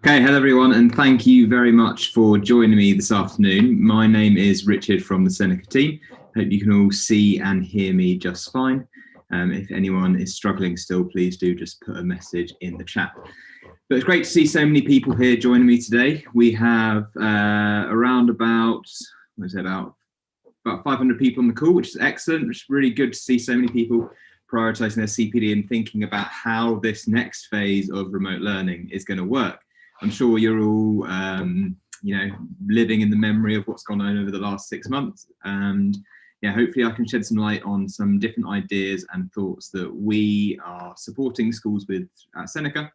Okay, hello everyone, and thank you very much for joining me this afternoon. My name is Richard from the Seneca team. Hope you can all see and hear me just fine. If anyone is struggling still, please do just put a message in the chat. But it's great to see so many people here joining me today. We have around about 500 people on the call, which is excellent. It's really good to see so many people prioritising their CPD and thinking about how this next phase of remote learning is going to work. I'm sure you're all, living in the memory of what's gone on over the last 6 months. And yeah, hopefully I can shed some light on some different ideas and thoughts that we are supporting schools with at Seneca.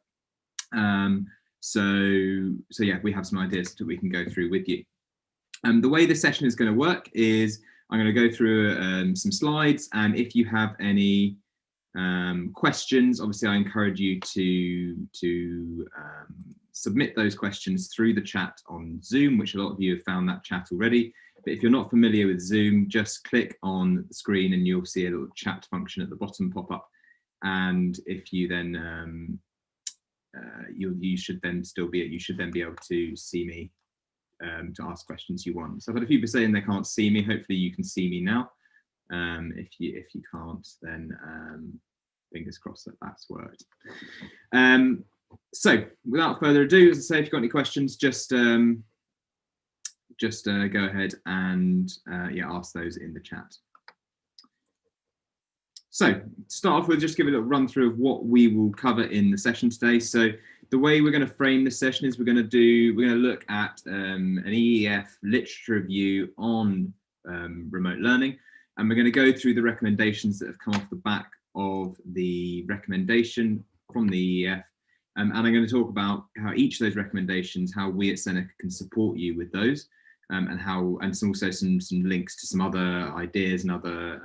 So yeah, we have some ideas that we can go through with you. The way this session is going to work is I'm going to go through some slides, and if you have any questions, obviously I encourage you to submit those questions through the chat on Zoom, which a lot of you have found that chat already. But if you're not familiar with Zoom, just click on the screen and you'll see a little chat function at the bottom pop up. And if you then you should then be able to see me to ask questions you want. So I've had a few people saying they can't see me. Hopefully you can see me now. If you can't, then fingers crossed that that's worked. So without further ado, as I say, if you've got any questions, just go ahead and ask those in the chat. So to start off with, just give a little run through of what we will cover in the session today. So the way we're going to frame this session is we're going to look at an EEF literature review on remote learning, and we're going to go through the recommendations that have come off the back of the recommendation from the EEF. And I'm going to talk about how each of those recommendations, how we at Seneca can support you with those, and also some links to some other ideas and other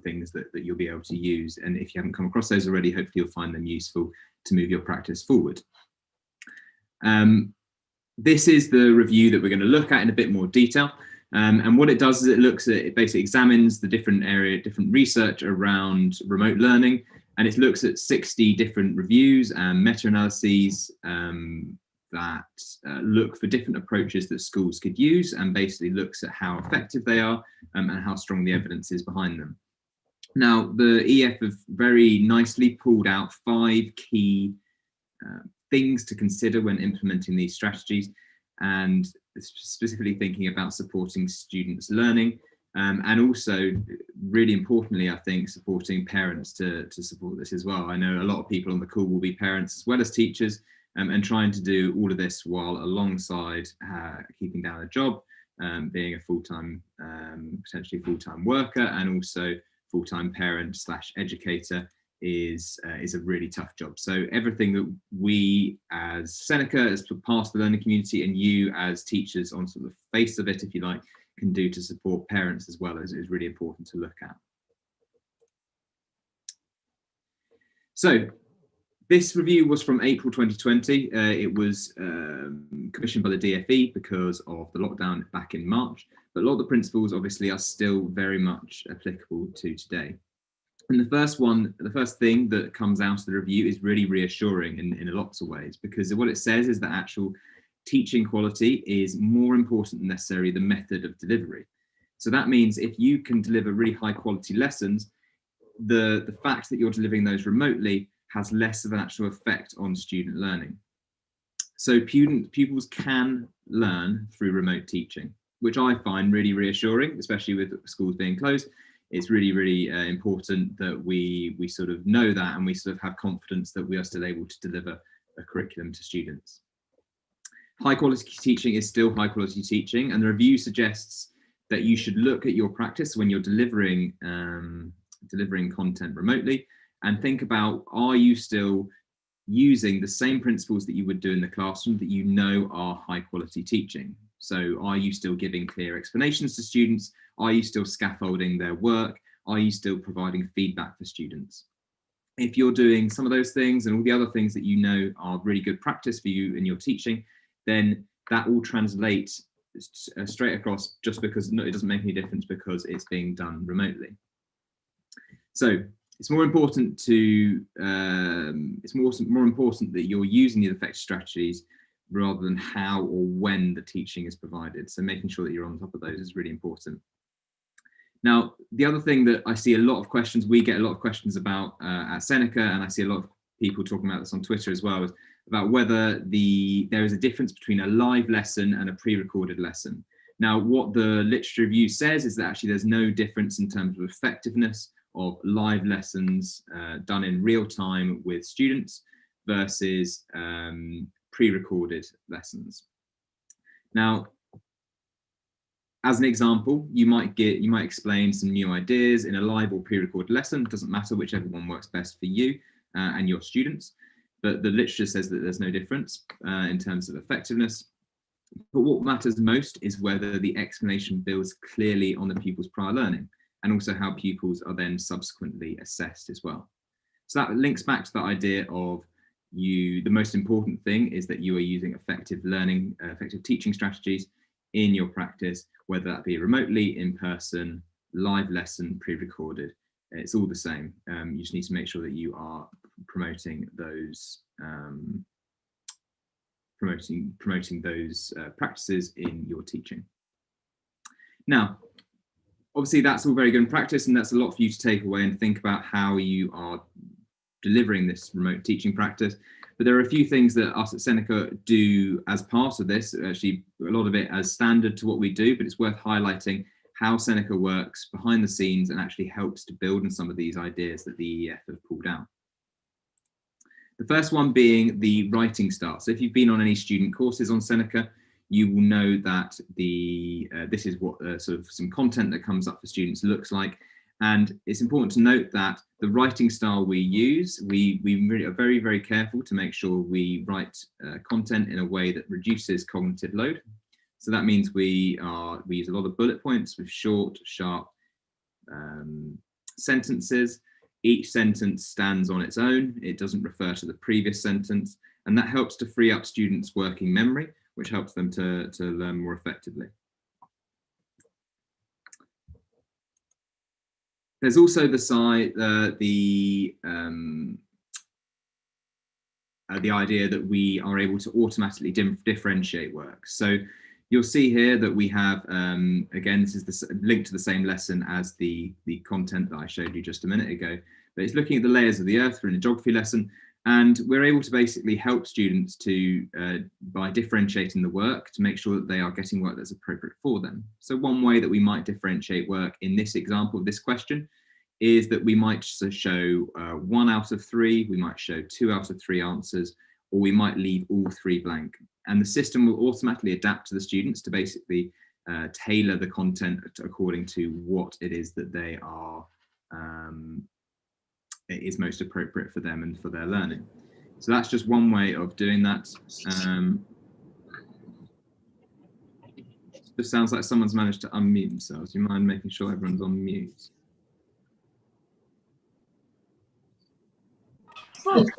things that you'll be able to use. And if you haven't come across those already, hopefully you'll find them useful to move your practice forward. This is the review that we're going to look at in a bit more detail. And what it does is it basically examines the different research around remote learning, and it looks at 60 different reviews and meta-analyses that look for different approaches that schools could use, and basically looks at how effective they are and how strong the evidence is behind them. Now, the EF have very nicely pulled out 5 key things to consider when implementing these strategies, and specifically thinking about supporting students' learning, and also, really importantly, I think, supporting parents to support this as well. I know a lot of people on the call will be parents as well as teachers, and trying to do all of this while alongside keeping down a job, being a potentially full-time worker, and also full-time parent / educator is a really tough job. So everything that we as Seneca, as part of the learning community, and you as teachers on sort of the face of it, if you like, can do to support parents as well is really important to look at. So this review was from April 2020. It was commissioned by the DFE because of the lockdown back in March, but a lot of the principles obviously are still very much applicable to today. And the first thing that comes out of the review is really reassuring in lots of ways, because what it says is that actual teaching quality is more important than necessarily the method of delivery. So that means if you can deliver really high quality lessons, the fact that you're delivering those remotely has less of an actual effect on student learning. So pupils can learn through remote teaching, which I find really reassuring, especially with schools being closed. It's really, really important that we sort of know that, and we sort of have confidence that we are still able to deliver a curriculum to students. High quality teaching is still high quality teaching, and the review suggests that you should look at your practice when you're delivering content remotely, and think about, are you still using the same principles that you would do in the classroom that you know are high quality teaching? So are you still giving clear explanations to students? Are you still scaffolding their work? Are you still providing feedback for students? If you're doing some of those things and all the other things that you know are really good practice for you in your teaching, then that will translate straight across, just because it doesn't make any difference because it's being done remotely. So it's more important that you're using the effective strategies rather than how or when the teaching is provided. So making sure that you're on top of those is really important. Now, the other thing that I see a lot of questions, we get a lot of questions about at Seneca, and I see a lot of people talking about this on Twitter as well, is about whether there is a difference between a live lesson and a pre-recorded lesson. Now, what the literature review says is that actually there's no difference in terms of effectiveness of live lessons done in real time with students versus pre-recorded lessons. Now, as an example, you might explain some new ideas in a live or pre-recorded lesson. It doesn't matter, whichever one works best for you and your students. But the literature says that there's no difference in terms of effectiveness. But what matters most is whether the explanation builds clearly on the pupil's prior learning, and also how pupils are then subsequently assessed as well. So that links back to the idea of the most important thing is that you are using effective learning, effective teaching strategies in your practice, whether that be remotely, in person, live lesson, pre-recorded. It's all the same. You just need to make sure that you are promoting those practices in your teaching. Now, obviously that's all very good in practice, and that's a lot for you to take away and think about how you are delivering this remote teaching practice. But there are a few things that us at Seneca do as part of this, actually a lot of it as standard to what we do, but it's worth highlighting how Seneca works behind the scenes and actually helps to build on some of these ideas that the EEF have pulled out. The first one being the writing style. So if you've been on any student courses on Seneca, you will know that this is what sort of some content that comes up for students looks like. And it's important to note that the writing style we use, we really are very, very careful to make sure we write content in a way that reduces cognitive load. So that means we use a lot of bullet points with short, sharp sentences. Each sentence stands on its own. It doesn't refer to the previous sentence. And that helps to free up students' working memory, which helps them to learn more effectively. There's also the idea that we are able to automatically differentiate work. So you'll see here that we have, again, this is linked to the same lesson as the content that I showed you just a minute ago, but it's looking at the layers of the earth in a geography lesson. And we're able to basically help students by differentiating the work to make sure that they are getting work that's appropriate for them. So one way that we might differentiate work in this example of this question is that we might show 1 out of 3, we might show 2 out of 3 answers, or we might leave all 3 blank. And the system will automatically adapt to the students to basically tailor the content according to what it is that they are is most appropriate for them and for their learning. So that's just one way of doing that. It just sounds like someone's managed to unmute themselves. Do you mind making sure everyone's on mute? No, but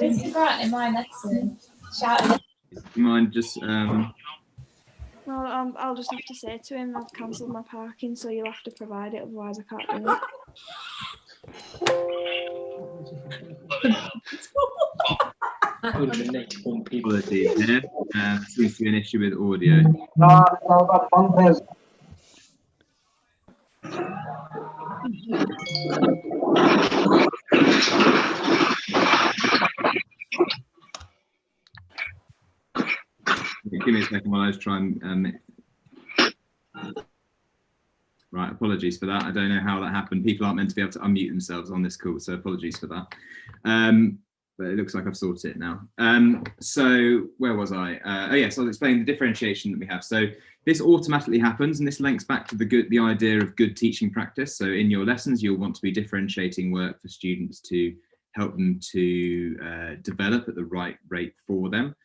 it's apparently my lesson. Shouting. Do you mind just Well, I'll just have to say to him, I've cancelled my parking, so you'll have to provide it, otherwise I can't do it. Apologies here. Seems to be an issue with audio. Give me a second while I just try and right, apologies for that. I don't know how that happened. People aren't meant to be able to unmute themselves on this call, so apologies for that. But it looks like I've sorted it now. So where was I? Oh yes, I was explaining the differentiation that we have. So this automatically happens, and this links back to the idea of good teaching practice. So in your lessons, you'll want to be differentiating work for students to help them to develop at the right rate for them.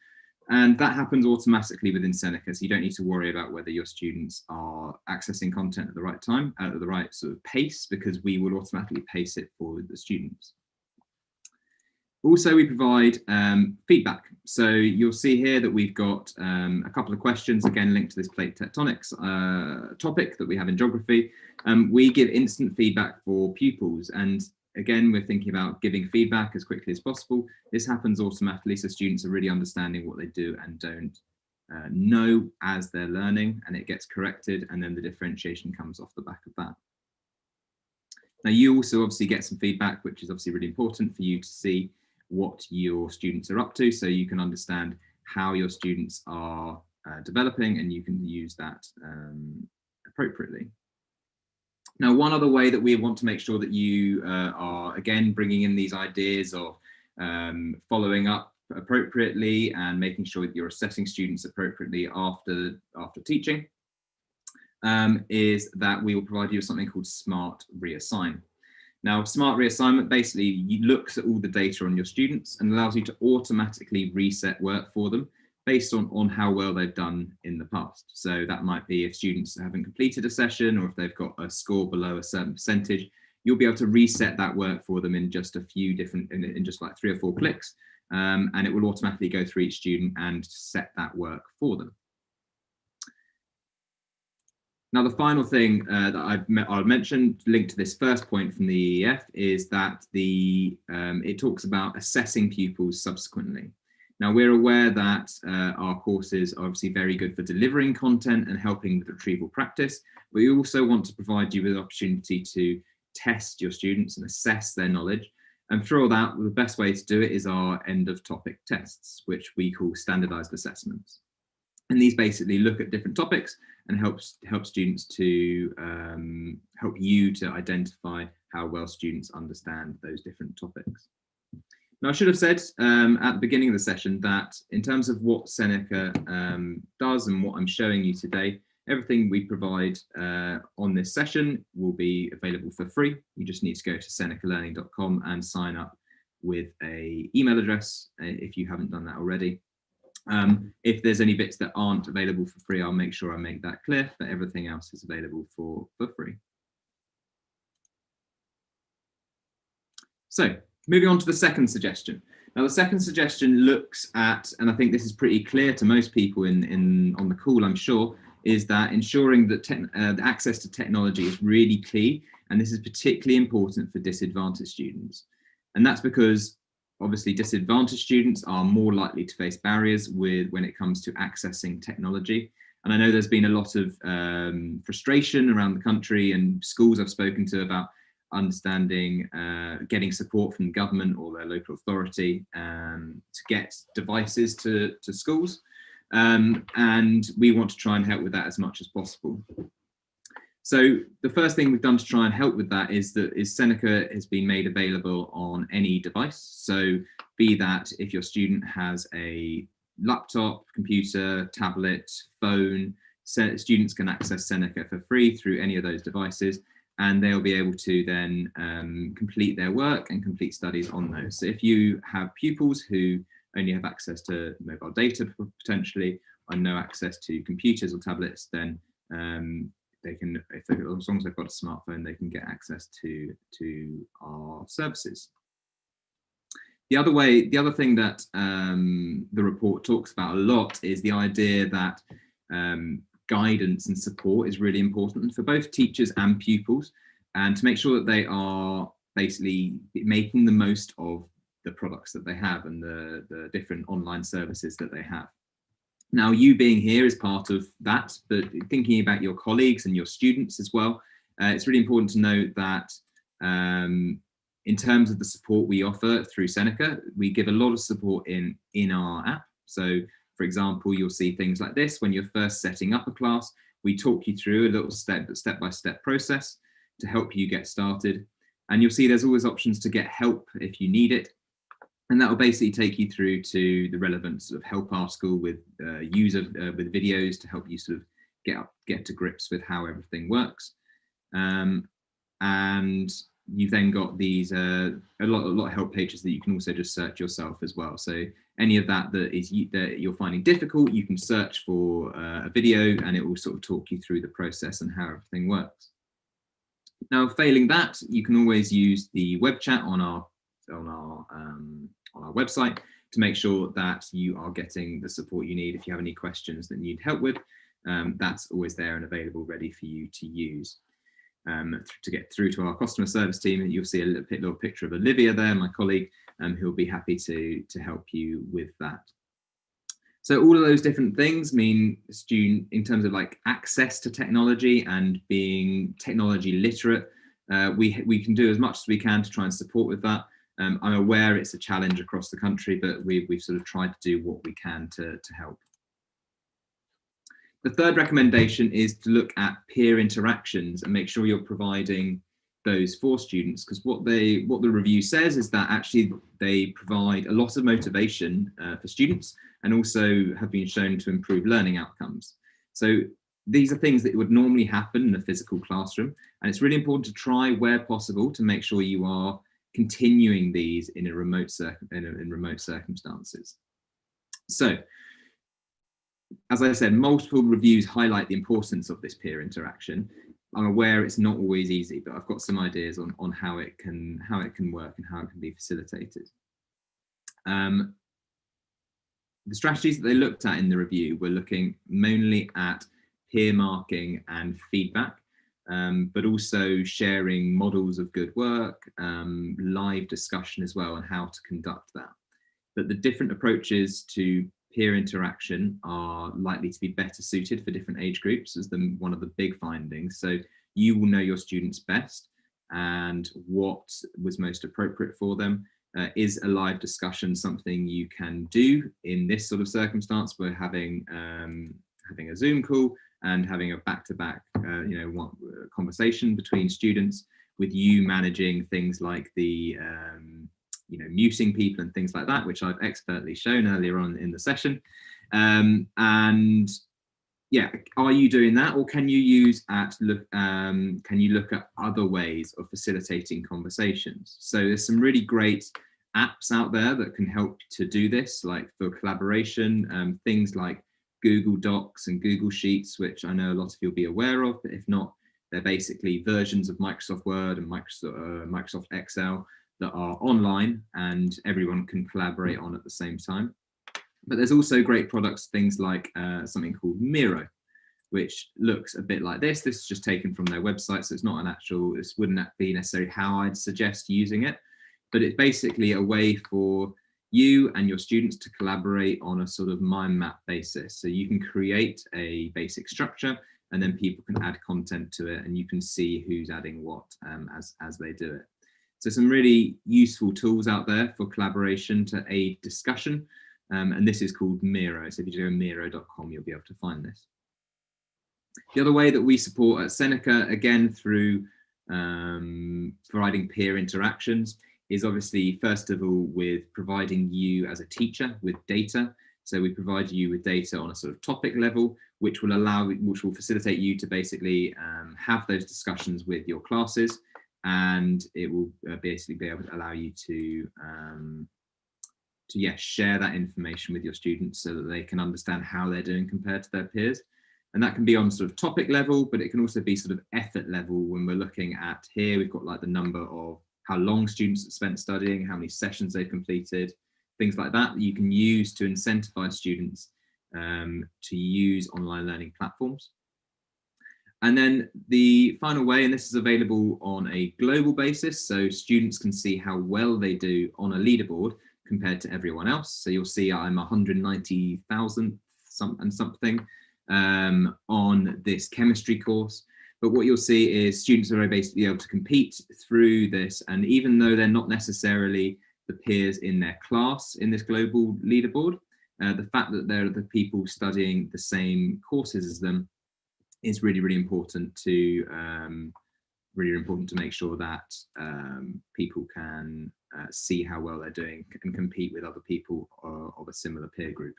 And that happens automatically within Seneca, so you don't need to worry about whether your students are accessing content at the right time, at the right sort of pace, because we will automatically pace it for the students. Also, we provide feedback. So you'll see here that we've got a couple of questions, again, linked to this plate tectonics topic that we have in geography. We give instant feedback for pupils, and again, we're thinking about giving feedback as quickly as possible. This happens automatically, so students are really understanding what they do and don't know as they're learning, and it gets corrected, and then the differentiation comes off the back of that. Now, you also obviously get some feedback, which is obviously really important for you to see what your students are up to, so you can understand how your students are developing, and you can use that appropriately. Now, one other way that we want to make sure that you are, again, bringing in these ideas of following up appropriately and making sure that you're assessing students appropriately after teaching, is that we will provide you with something called Smart Reassign. Now, Smart Reassignment basically looks at all the data on your students and allows you to automatically reset work for them based on how well they've done in the past. So that might be if students haven't completed a session, or if they've got a score below a certain percentage, you'll be able to reset that work for them in just a few different, in just like 3 or 4 clicks, and it will automatically go through each student and set that work for them. Now, the final thing that I'll mention, linked to this first point from the EEF, is that it talks about assessing pupils subsequently. Now, we're aware that our courses are obviously very good for delivering content and helping with retrieval practice, but we also want to provide you with the opportunity to test your students and assess their knowledge. And for all that, the best way to do it is our end of topic tests, which we call standardized assessments. And these basically look at different topics and help students to help you to identify how well students understand those different topics. Now, I should have said at the beginning of the session that in terms of what Seneca does and what I'm showing you today, everything we provide on this session will be available for free. You just need to go to senecalearning.com and sign up with an email address if you haven't done that already. If there's any bits that aren't available for free, I'll make sure I make that clear, but everything else is available for free. So, moving on to the second suggestion. Now, the second suggestion looks at, and I think this is pretty clear to most people on the call, I'm sure, is that ensuring that the access to technology is really key, and this is particularly important for disadvantaged students. And that's because obviously disadvantaged students are more likely to face barriers when it comes to accessing technology. And I know there's been a lot of frustration around the country, and schools I've spoken to about understanding getting support from the government or their local authority to get devices to schools, and we want to try and help with that as much as possible. So the first thing we've done to try and help with that is Seneca has been made available on any device. So be that if your student has a laptop, computer, tablet, phone, students can access Seneca for free through any of those devices, and they'll be able to then complete their work and complete studies on those. So if you have pupils who only have access to mobile data potentially, or no access to computers or tablets, then they can, as long as they've got a smartphone, they can get access to our services. The other thing that the report talks about a lot is the idea that guidance and support is really important for both teachers and pupils, and to make sure that they are basically making the most of the products that they have and the different online services that they have. Now, you being here is part of that, but thinking about your colleagues and your students as well, it's really important to note that in terms of the support we offer through Seneca, we give a lot of support in our app. So, for example, you'll see things like this. When you're first setting up a class, we talk you through a little step-by-step process to help you get started. And you'll see there's always options to get help if you need it. And that will basically take you through to the relevant sort of help our school with with videos to help you sort of get to grips with how everything works. And you've then got these a lot of help pages that you can also just search yourself as well. So any of that that you're finding difficult, you can search for a video, and it will sort of talk you through the process and how everything works. Now, failing that, you can always use the web chat on our website to make sure that you are getting the support you need. If you have any questions that you need help with, that's always there and available, ready for you to use. to get through to our customer service team. And you'll see a little picture of Olivia there, my colleague, who'll be happy to help you with that. So all of those different things mean student, in terms of like access to technology and being technology literate, we can do as much as we can to try and support with that. I'm aware it's a challenge across the country, but we've sort of tried to do what we can to help. The third recommendation is to look at peer interactions and make sure you're providing those for students, because what the review says is that actually they provide a lot of motivation for students, and also have been shown to improve learning outcomes. So these are things that would normally happen in a physical classroom, and it's really important to try where possible to make sure you are continuing these in remote circumstances. So, as I said, multiple reviews highlight the importance of this peer interaction. I'm aware it's not always easy, but I've got some ideas on how it can work and how it can be facilitated. The strategies that they looked at in the review were looking mainly at peer marking and feedback, but also sharing models of good work, live discussion as well, and how to conduct that. But the different approaches to peer interaction are likely to be better suited for different age groups, as one of the big findings. So you will know your students best and what was most appropriate for them. Is a live discussion something you can do in this sort of circumstance? We're having a Zoom call and having a back-to-back conversation between students, with you managing things like the muting people and things like that, which I've expertly shown earlier on in the session. And yeah, are you doing that, or can you look at other ways of facilitating conversations? So there's some really great apps out there that can help to do this, like for collaboration, things like Google Docs and Google Sheets, which I know a lot of you'll be aware of, but if not, they're basically versions of Microsoft Word and Microsoft Excel that are online and everyone can collaborate on at the same time. But there's also great products, things like something called Miro, which looks a bit like this. This is just taken from their website, so it's not an actual, this wouldn't be necessarily how I'd suggest using it, but it's basically a way for you and your students to collaborate on a sort of mind map basis. So you can create a basic structure, and then people can add content to it, and you can see who's adding what as they do it. So some really useful tools out there for collaboration to aid discussion. And this is called Miro. So if you go to miro.com, you'll be able to find this. The other way that we support at Seneca, again through providing peer interactions, is obviously first of all with providing you as a teacher with data. So we provide you with data on a sort of topic level, which will facilitate you to basically have those discussions with your classes, and it will basically be able to allow you to share that information with your students so that they can understand how they're doing compared to their peers. And that can be on sort of topic level, but it can also be sort of effort level when we're looking at here, we've got like the number of how long students have spent studying, how many sessions they've completed, things like that you can use to incentivize students to use online learning platforms. And then the final way, and this is available on a global basis, so students can see how well they do on a leaderboard compared to everyone else. So you'll see I'm 190,000 something on this chemistry course. But what you'll see is students are basically able to compete through this, and even though they're not necessarily the peers in their class in this global leaderboard, the fact that they're the people studying the same courses as them is really, really important to make sure that people can see how well they're doing and compete with other people of a similar peer group.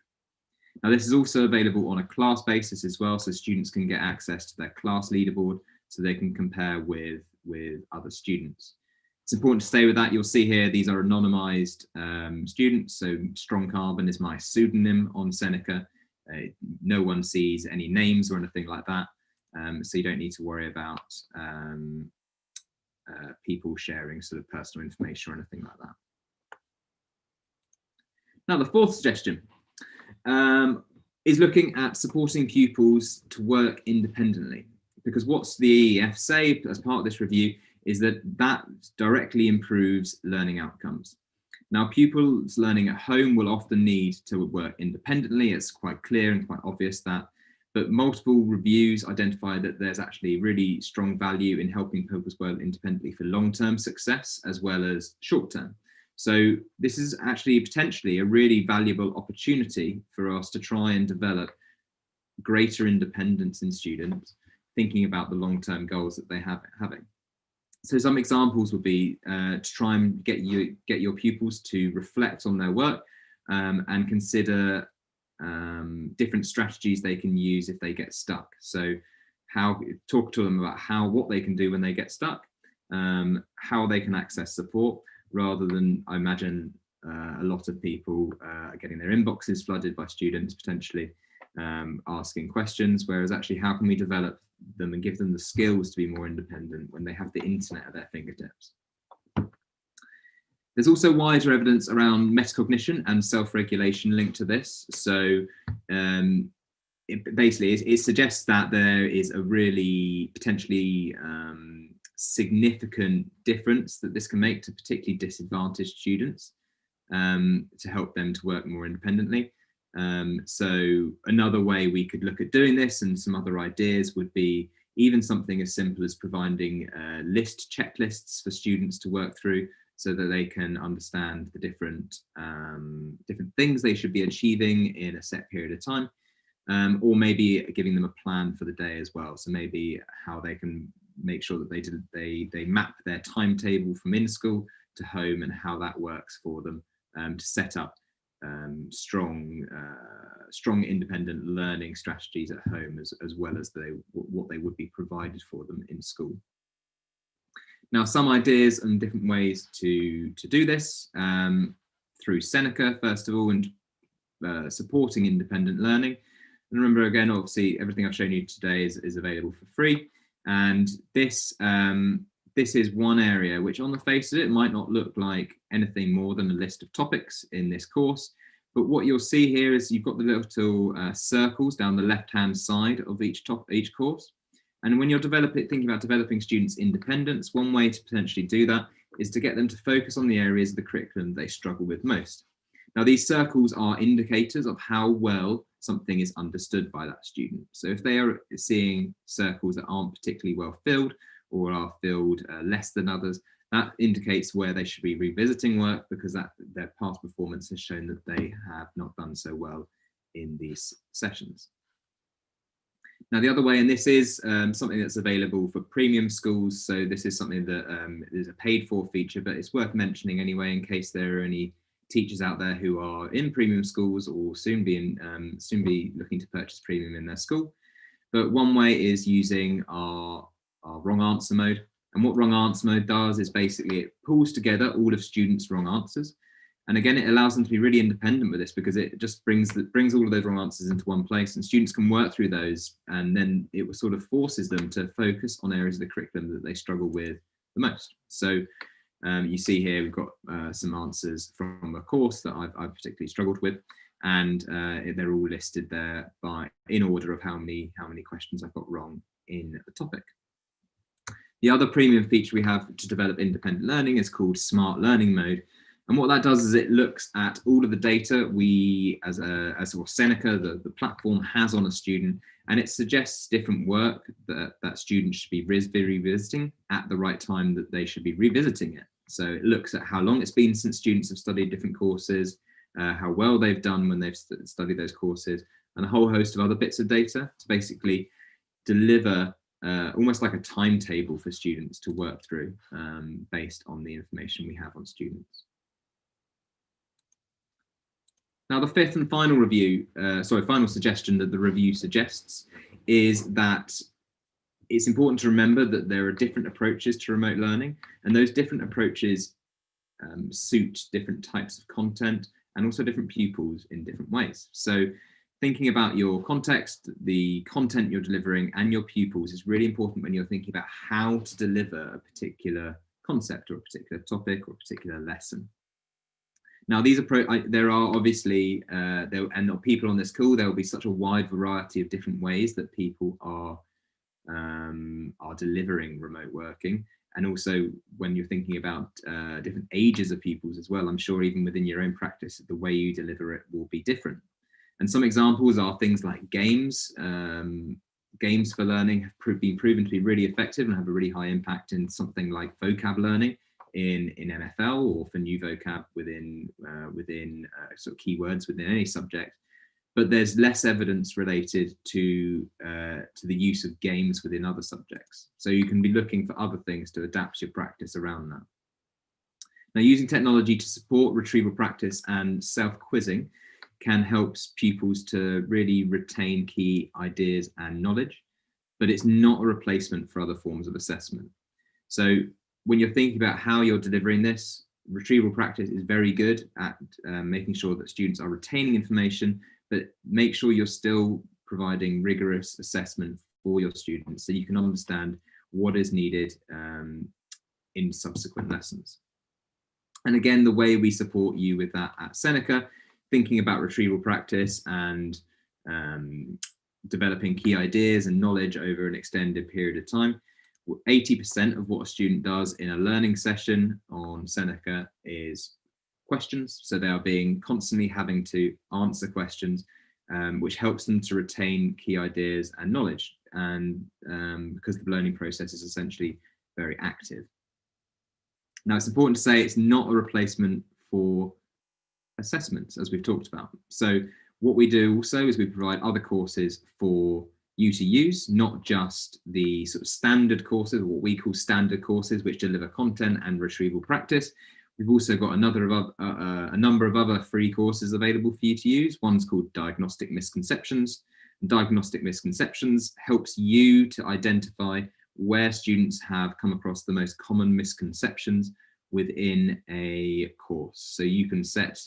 Now, this is also available on a class basis as well, so students can get access to their class leaderboard so they can compare with other students. It's important to stay with that. You'll see here, these are anonymized students. So Strong Carbon is my pseudonym on Seneca. No one sees any names or anything like that. So you don't need to worry about people sharing sort of personal information or anything like that. Now, the fourth suggestion is looking at supporting pupils to work independently. because what's the EEF say as part of this review is that that directly improves learning outcomes. Now, pupils learning at home will often need to work independently. It's quite clear and quite obvious that, but multiple reviews identify that there's actually really strong value in helping pupils work independently for long-term success as well as short-term. So this is actually potentially a really valuable opportunity for us to try and develop greater independence in students, thinking about the long-term goals that they have having. So some examples would be to try and get your pupils to reflect on their work and consider different strategies they can use if they get stuck. So talk to them about what they can do when they get stuck, how they can access support, rather than, I imagine, a lot of people getting their inboxes flooded by students potentially asking questions, whereas actually how can we develop them and give them the skills to be more independent when they have the internet at their fingertips. There's also wider evidence around metacognition and self-regulation linked to this. So it suggests that there is a really potentially significant difference that this can make to particularly disadvantaged students to help them to work more independently. So another way we could look at doing this, and some other ideas, would be even something as simple as providing list checklists for students to work through, so that they can understand the different things they should be achieving in a set period of time, or maybe giving them a plan for the day as well. So maybe how they can make sure that they map their timetable from in school to home, and how that works for them to set up strong independent learning strategies at home, as well as what they would be provided for them in school. Now, some ideas and different ways to do this through Seneca, first of all, and supporting independent learning. And remember, again, obviously, everything I've shown you today is available for free. And this is one area which, on the face of it, might not look like anything more than a list of topics in this course. But what you'll see here is you've got the little circles down the left-hand side of each course. And when you're thinking about developing students' independence, one way to potentially do that is to get them to focus on the areas of the curriculum they struggle with most. Now, these circles are indicators of how well something is understood by that student. So if they are seeing circles that aren't particularly well filled, or are filled less than others, that indicates where they should be revisiting work, because their past performance has shown that they have not done so well in these sessions. Now, the other way, and this is something that's available for premium schools, so this is something that is a paid for feature, but it's worth mentioning anyway, in case there are any teachers out there who are in premium schools or soon be looking to purchase premium in their school. But one way is using our wrong answer mode. And what wrong answer mode does is basically it pulls together all of students' wrong answers. And again, it allows them to be really independent with this, because it just brings all of those wrong answers into one place, and students can work through those, and then it sort of forces them to focus on areas of the curriculum that they struggle with the most. So you see here we've got some answers from a course that I've particularly struggled with, and they're all listed there in order of how many questions I've got wrong in the topic. The other premium feature we have to develop independent learning is called Smart Learning Mode. And what that does is it looks at all of the data we, as Seneca, the platform, has on a student, and it suggests different work that students should be revisiting at the right time that they should be revisiting it. So it looks at how long it's been since students have studied different courses, how well they've done when they've studied those courses, and a whole host of other bits of data to basically deliver almost like a timetable for students to work through based on the information we have on students. Now, the fifth and final final suggestion that the review suggests is that it's important to remember that there are different approaches to remote learning, and those different approaches suit different types of content and also different pupils in different ways. So thinking about your context, the content you're delivering, and your pupils is really important when you're thinking about how to deliver a particular concept or a particular topic or a particular lesson. Now, there are obviously, and people on this call, there will be such a wide variety of different ways that people are are delivering remote working. And also when you're thinking about different ages of pupils as well, I'm sure even within your own practice, the way you deliver it will be different. And some examples are things like games. Games for learning have been proven to be really effective and have a really high impact in something like vocab learning in MFL, or for new vocab within sort of keywords within any subject. But there's less evidence related to the use of games within other subjects. So you can be looking for other things to adapt your practice around that. Now, using technology to support retrieval practice and self-quizzing can help pupils to really retain key ideas and knowledge, but it's not a replacement for other forms of assessment. So when you're thinking about how you're delivering this, retrieval practice is very good at making sure that students are retaining information, but make sure you're still providing rigorous assessment for your students so you can understand what is needed in subsequent lessons. And again, the way we support you with that at Seneca, thinking about retrieval practice and developing key ideas and knowledge over an extended period of time. 80% of what a student does in a learning session on Seneca is questions. So they are being constantly having to answer questions, which helps them to retain key ideas and knowledge. And because the learning process is essentially very active. Now, it's important to say it's not a replacement for assessments, as we've talked about. So what we do also is we provide other courses for you to use, not just the sort of standard courses, or what we call standard courses, which deliver content and retrieval practice. We've also got a number of other free courses available for you to use. One's called Diagnostic Misconceptions. Diagnostic Misconceptions helps you to identify where students have come across the most common misconceptions within a course. So you can set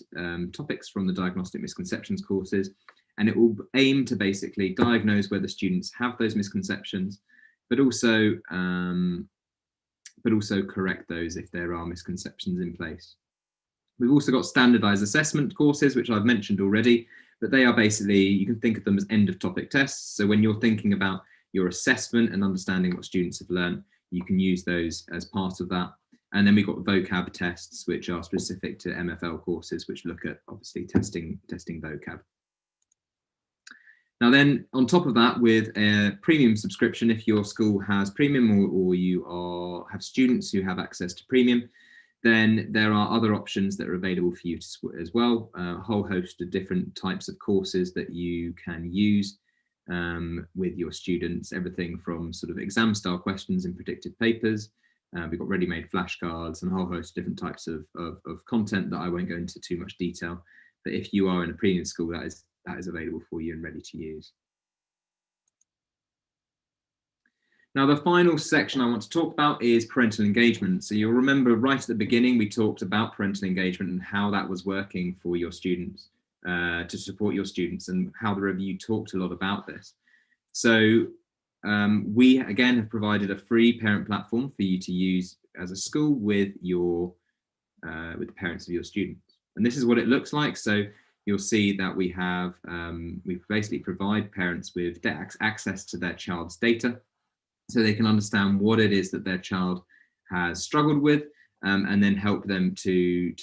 topics from the Diagnostic Misconceptions courses, and it will aim to basically diagnose whether students have those misconceptions, but also correct those if there are misconceptions in place. We've also got standardized assessment courses, which I've mentioned already, but they are basically, you can think of them as end of topic tests. So when you're thinking about your assessment and understanding what students have learned, you can use those as part of that. And then we've got vocab tests, which are specific to MFL courses, which look at obviously testing vocab. Now then, on top of that, with a premium subscription, if your school has premium or you have students who have access to premium, then there are other options that are available for you as well. A whole host of different types of courses that you can use with your students, everything from sort of exam style questions and predicted papers. We've got ready-made flashcards and a whole host of different types of content that I won't go into too much detail. But if you are in a premium school, that is available for you and ready to use. Now, the final section I want to talk about is parental engagement. So you'll remember right at the beginning, we talked about parental engagement and how that was working for your students, to support your students, and how the review talked a lot about this. So we, again, have provided a free parent platform for you to use as a school with the parents of your students. And this is what it looks like. So you'll see that we basically provide parents with access to their child's data, so they can understand what it is that their child has struggled with, and then help them to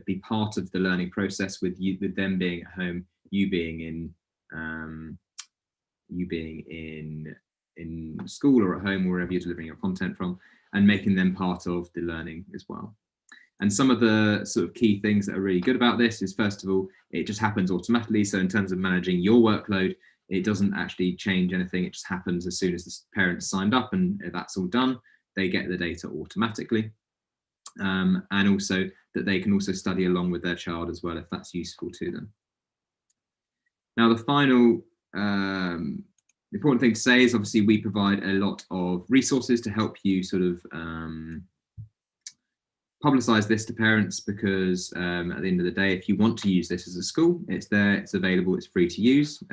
be part of the learning process with them being at home, you being in school or at home, or wherever you're delivering your content from, and making them part of the learning as well. And some of the sort of key things that are really good about this is, first of all, it just happens automatically. So in terms of managing your workload, it doesn't actually change anything. It just happens as soon as the parents signed up, and that's all done. They get the data automatically. And also that they can also study along with their child as well, if that's useful to them. Now, the final important thing to say is, obviously, we provide a lot of resources to help you sort of publicize this to parents, because at the end of the day, if you want to use this as a school, it's there, it's available, it's free to use.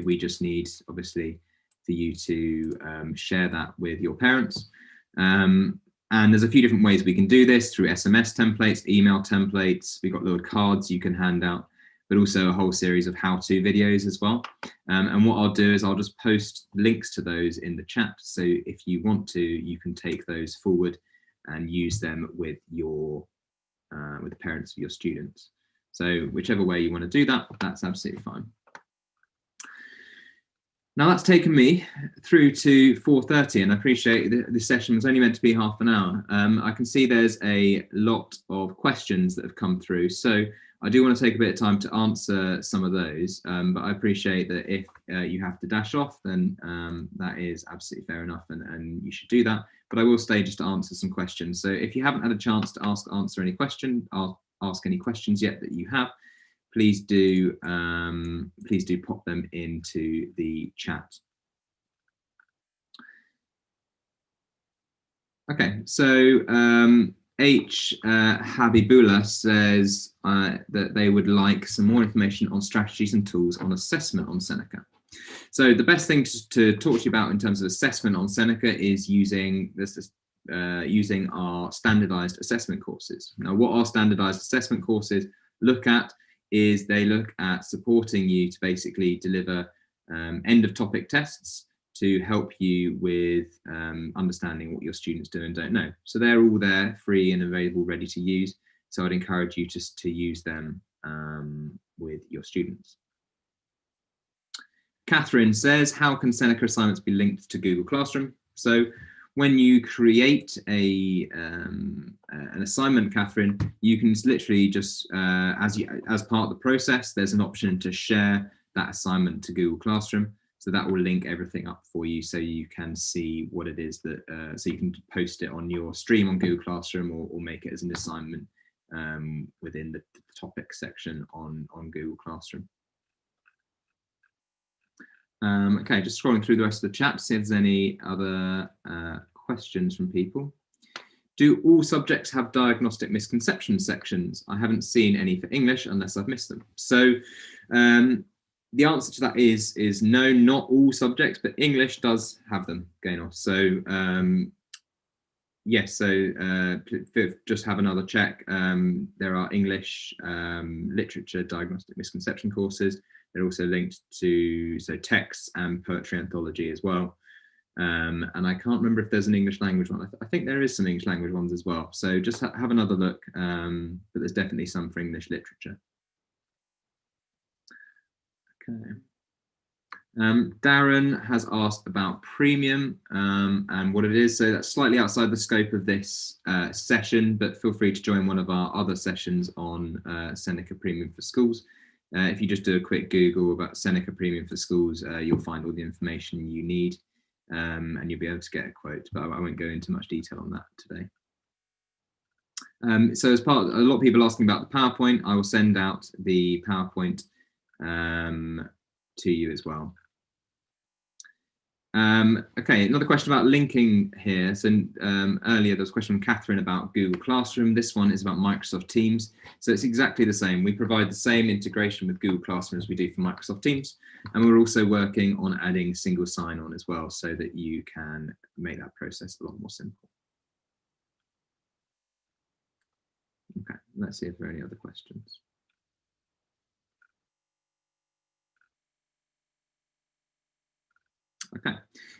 We just need, obviously, for you to share that with your parents. And there's a few different ways we can do this, through SMS templates, email templates. We've got little cards you can hand out. but also a whole series of how-to videos as well. And what I'll do is I'll just post links to those in the chat. So if you want to, you can take those forward and use them with the parents of your students. So whichever way you want to do that, that's absolutely fine. Now that's taken me through to 4:30, and I appreciate this session was only meant to be half an hour. I can see there's a lot of questions that have come through, so I do want to take a bit of time to answer some of those, but I appreciate that if you have to dash off, then that is absolutely fair enough, and you should do that. But I will stay just to answer some questions. So if you haven't had a chance to answer any question, ask any questions yet that you have, please do pop them into the chat. Okay, so Habibullah says that they would like some more information on strategies and tools on assessment on Seneca. So the best thing to talk to you about in terms of assessment on Seneca is using our standardized assessment courses. Now, what our standardized assessment courses look at is they look at supporting you to basically deliver end of topic tests to help you with understanding what your students do and don't know. So they're all there, free and available, ready to use. So I'd encourage you just to use them with your students. Catherine says, how can Seneca assignments be linked to Google Classroom? So when you create an assignment, Catherine, you can literally just, as part of the process, there's an option to share that assignment to Google Classroom. So that will link everything up for you so you can see what it is that, so you can post it on your stream on Google Classroom or make it as an assignment within the topic section on Google Classroom. Okay, just scrolling through the rest of the chat to see if there's any other questions from people. Do all subjects have diagnostic misconceptions sections? I haven't seen any for English unless I've missed them. So the answer to that is no, not all subjects, but English does have them going off. So yes, so just have another check. There are English literature diagnostic misconception courses. They're also linked to texts and poetry anthology as well. And I can't remember if there's an English language one. I think there is some English language ones as well. So just have another look, but there's definitely some for English literature. Okay. Darren has asked about premium and what it is. So that's slightly outside the scope of this session, but feel free to join one of our other sessions on Seneca Premium for Schools. If you just do a quick Google about Seneca Premium for Schools, you'll find all the information you need and you'll be able to get a quote, but I won't go into much detail on that today. So as part of a lot of people asking about the PowerPoint, I will send out the PowerPoint to you as well. Okay, another question about linking here. So earlier there was a question from Catherine about Google Classroom. This one is about Microsoft Teams. So it's exactly the same. We provide the same integration with Google Classroom as we do for Microsoft Teams. And we're also working on adding single sign-on as well so that you can make that process a lot more simple. Okay, let's see if there are any other questions. Okay,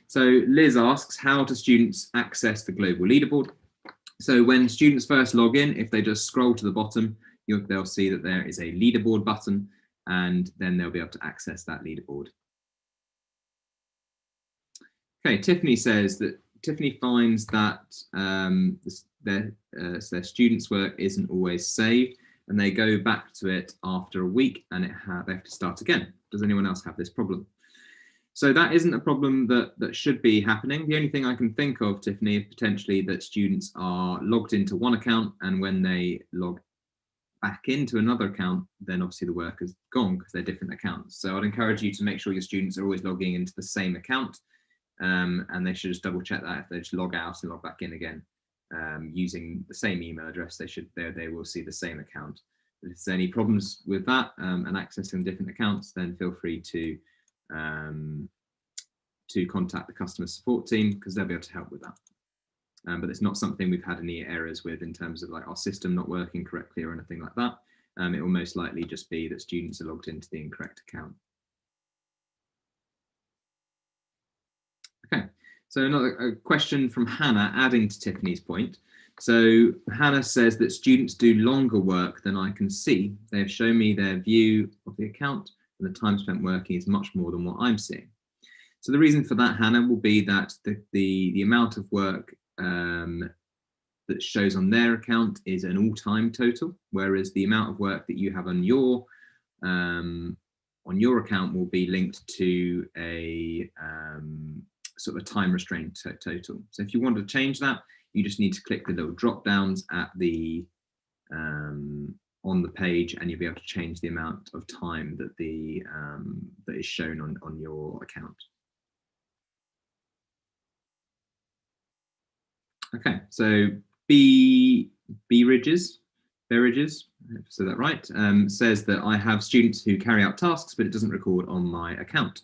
so Liz asks, how do students access the global leaderboard? So when students first log in, if they just scroll to the bottom, they'll see that there is a leaderboard button, and then they'll be able to access that leaderboard. Okay, Tiffany says that Tiffany finds that their students' work isn't always saved, and they go back to it after a week, and they have to start again. Does anyone else have this problem? So that isn't a problem that should be happening. The only thing I can think of, Tiffany, is potentially that students are logged into one account, and when they log back into another account, then obviously the work is gone because they're different accounts. So I'd encourage you to make sure your students are always logging into the same account, and they should just double check that. If they just log out and log back in again using the same email address, they will see the same account. If there's any problems with that and accessing different accounts, then feel free to contact the customer support team because they'll be able to help with that. But it's not something we've had any errors with in terms of like our system not working correctly or anything like that. it will most likely just be that students are logged into the incorrect account. Okay, so another question from Hannah, adding to Tiffany's point. So Hannah says that students do longer work than I can see. They have shown me their view of the account, and the time spent working is much more than what I'm seeing. So the reason for that, Hannah, will be that the amount of work that shows on their account is an all-time total, whereas the amount of work that you have on your account will be linked to a sort of a time restrained total. So if you want to change that, you just need to click the little drop downs at the on the page, and you'll be able to change the amount of time that that is shown on your account. Okay, so Berridges, I hope I said that right, says that I have students who carry out tasks, but it doesn't record on my account.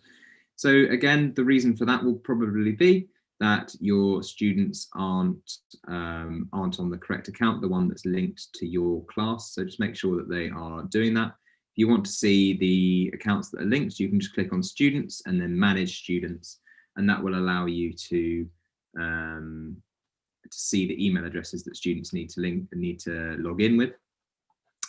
So again, the reason for that will probably be that your students aren't on the correct account, the one that's linked to your class. So just make sure that they are doing that. If you want to see the accounts that are linked, you can just click on students and then manage students, and that will allow you to see the email addresses that students need to log in with.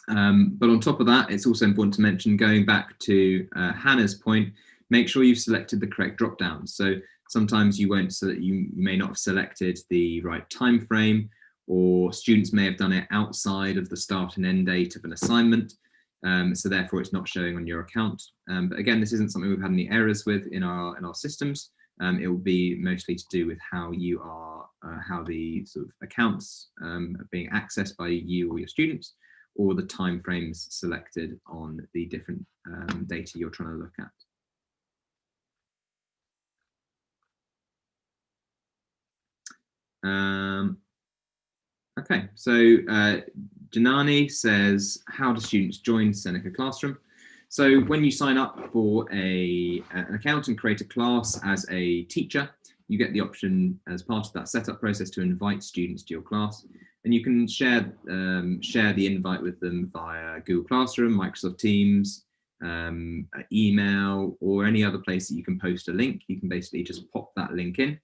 But on top of that, it's also important to mention, going back to Hannah's point, make sure you've selected the correct drop downs. So sometimes you may not have selected the right time frame, or students may have done it outside of the start and end date of an assignment. So therefore it's not showing on your account. But again, this isn't something we've had any errors with in our systems. It will be mostly to do with how you are, how the sort of accounts are being accessed by you or your students, or the time frames selected on the different data you're trying to look at. Okay, so Janani says, how do students join Seneca Classroom? So when you sign up for an account and create a class as a teacher, you get the option as part of that setup process to invite students to your class, and you can share the invite with them via Google Classroom, Microsoft Teams, email, or any other place that you can post a link. You can basically just pop that link in,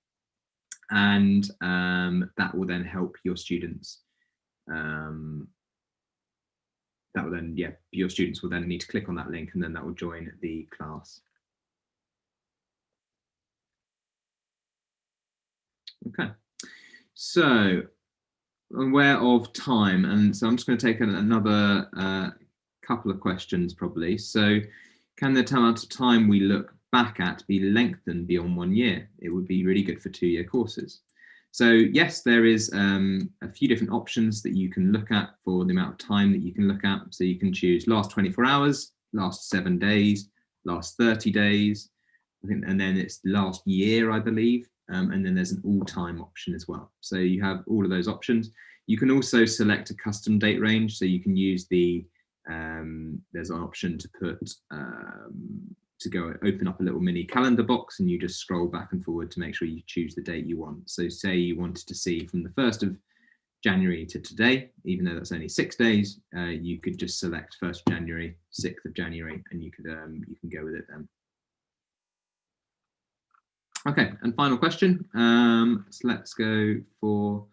and that will then help your students. Your students will then need to click on that link, and then that will join the class. Okay, so aware of time, and so I'm just going to take another couple of questions probably. So can the amount of time we look back at be lengthened beyond 1 year? It would be really good for 2-year courses. So yes, there is a few different options that you can look at for the amount of time that you can look at. So you can choose last 24 hours, last 7 days, last 30 days, I think, and then it's last year, I believe. And then there's an all-time option as well. So you have all of those options. You can also select a custom date range. So you can use there's an option to put to go open up a little mini calendar box, and you just scroll back and forward to make sure you choose the date you want. So say you wanted to see from the 1st of January to today, even though that's only 6 days, you could just select 1st of January, 6th of January, and you can go with it then. Okay, and final question. So let's go for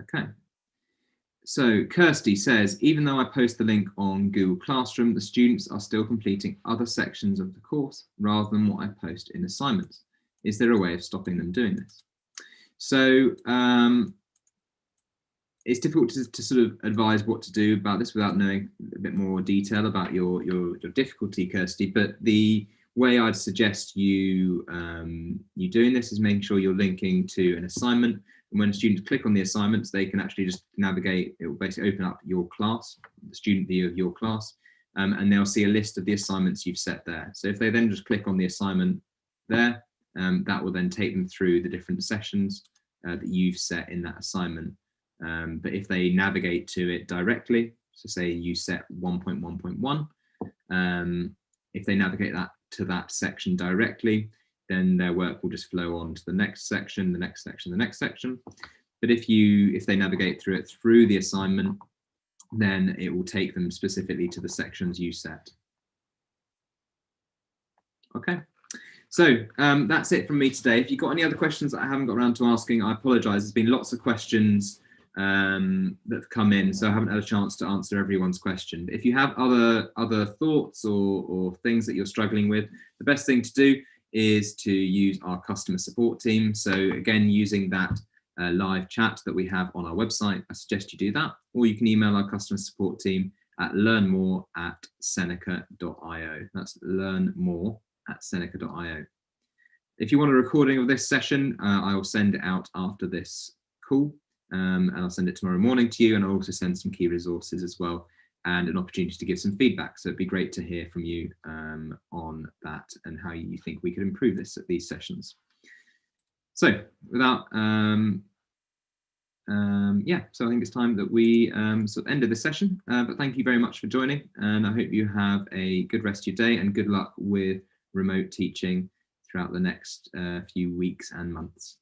okay. So Kirsty says, even though I post the link on Google Classroom, the students are still completing other sections of the course rather than what I post in assignments. Is there a way of stopping them doing this? So it's difficult to sort of advise what to do about this without knowing a bit more detail about your difficulty, Kirsty. But the way I'd suggest you doing this is making sure you're linking to an assignment. And when students click on the assignments, they can actually just navigate. It will basically open up your class, the student view of your class, and they'll see a list of the assignments you've set there. So if they then just click on the assignment there, that will then take them through the different sessions that you've set in that assignment. But if they navigate to it directly, so say you set 1.1.1, if they navigate to that section directly, then their work will just flow on to the next section, the next section, the next section. But if they navigate through it through the assignment, then it will take them specifically to the sections you set. Okay, so that's it from me today. If you've got any other questions that I haven't got around to asking, I apologise. There's been lots of questions that have come in, so I haven't had a chance to answer everyone's question. If you have other thoughts or things that you're struggling with, the best thing to do is to use our customer support team. So again, using that live chat that we have on our website, I suggest you do that, or you can email our customer support team at learnmore@seneca.io. That's learnmore@seneca.io. If you want a recording of this session, I will send it out after this call, and I'll send it tomorrow morning to you, and I'll also send some key resources as well, and an opportunity to give some feedback. So it'd be great to hear from you on that and how you think we could improve these sessions. So without, so I think it's time that we sort of ended the session, but thank you very much for joining, and I hope you have a good rest of your day and good luck with remote teaching throughout the next few weeks and months.